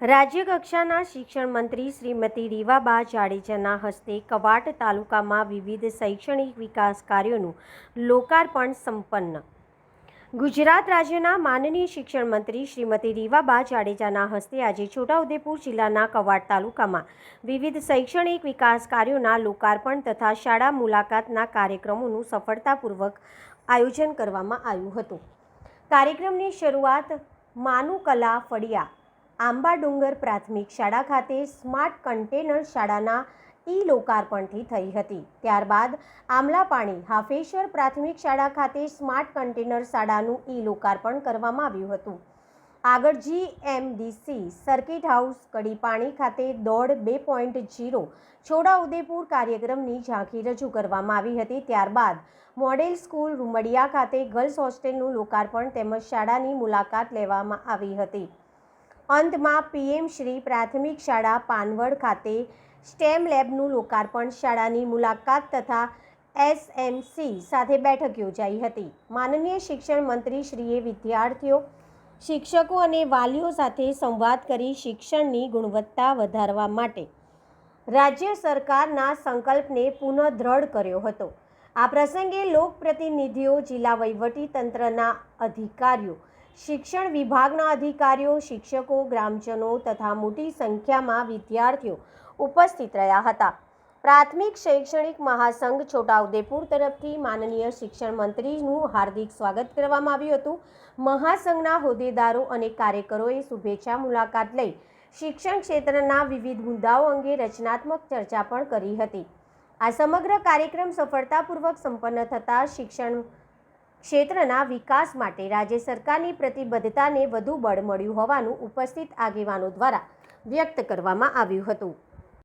રાજ્યકક્ષાના શિક્ષણ મંત્રી શ્રીમતી રીવાબા જાડેજાના હસ્તે કવાંટ તાલુકામાં વિવિધ શૈક્ષણિક વિકાસ કાર્યોનું લોકાર્પણ સંપન્ન. ગુજરાત રાજ્યના માનનીય શિક્ષણ મંત્રી શ્રીમતી રીવાબા જાડેજાના હસ્તે આજે છોટાઉદેપુર જિલ્લાના કવાંટ તાલુકામાં વિવિધ શૈક્ષણિક વિકાસ કાર્યોના લોકાર્પણ તથા શાળા મુલાકાતના કાર્યક્રમોનું સફળતાપૂર્વક આયોજન કરવામાં આવ્યું હતું. કાર્યક્રમની શરૂઆત માનુકલા ફળિયા આંબાડુંગર પ્રાથમિક શાળા ખાતે સ્માર્ટ કન્ટેનર શાળાના લોકાર્પણથી થઈ હતી. ત્યારબાદ આમલાપાણી હાફેશ્વર પ્રાથમિક શાળા ખાતે સ્માર્ટ કન્ટેનર શાળાનું લોકાર્પણ કરવામાં આવ્યું હતું. આગળ GMDC સર્કિટ હાઉસ કડીપાણી ખાતે દોડ 2.0 છોટાઉદેપુર કાર્યક્રમની ઝાંખી રજૂ કરવામાં આવી હતી. ત્યારબાદ મોડેલ સ્કૂલ રૂમડિયા ખાતે ગર્લ્સ હોસ્ટેલનું લોકાર્પણ તેમજ શાળાની મુલાકાત લેવામાં આવી હતી. અંતમાં PM શ્રી પ્રાથમિક શાળા પાનવડ ખાતે સ્ટેમ લેબનું લોકાર્પણ, શાળાની મુલાકાત તથા SMC સાથે બેઠક યોજાઈ હતી. માનનીય શિક્ષણ મંત્રી શ્રીએ વિદ્યાર્થીઓ, શિક્ષકો અને વાલીઓ સાથે સંવાદ કરી શિક્ષણની ગુણવત્તા વધારવા માટે રાજ્ય સરકારના સંકલ્પને પુનઃ દ્રઢ કર્યો હતો. આ પ્રસંગે લોકપ્રતિનિધિઓ, જિલ્લા વહીવટી તંત્રના અધિકારીઓ, શિક્ષણ વિભાગના અધિકારીઓ, શિક્ષકો, ગ્રામજનો તથા મોટી સંખ્યામાં વિદ્યાર્થીઓ ઉપસ્થિત રહ્યા હતા. પ્રાથમિક શૈક્ષણિક મહાસંઘ છોટાઉદેપુર તરફથી માનનીય શિક્ષણ મંત્રીનું હાર્દિક સ્વાગત કરવામાં આવ્યું હતું. મહાસંઘના હોદ્દેદારો અને કાર્યકરોએ શુભેચ્છા મુલાકાત લઈ શિક્ષણ ક્ષેત્રના વિવિધ મુદ્દાઓ અંગે રચનાત્મક ચર્ચા પણ કરી હતી. આ સમગ્ર કાર્યક્રમ સફળતાપૂર્વક સંપન્ન થતાં શિક્ષણ ક્ષેત્રના વિકાસ માટે રાજ્ય સરકારની પ્રતિબદ્ધતાને વધુ બળ મળ્યું હોવાનું ઉપસ્થિત આગેવાનો દ્વારા વ્યક્ત કરવામાં આવ્યું હતું.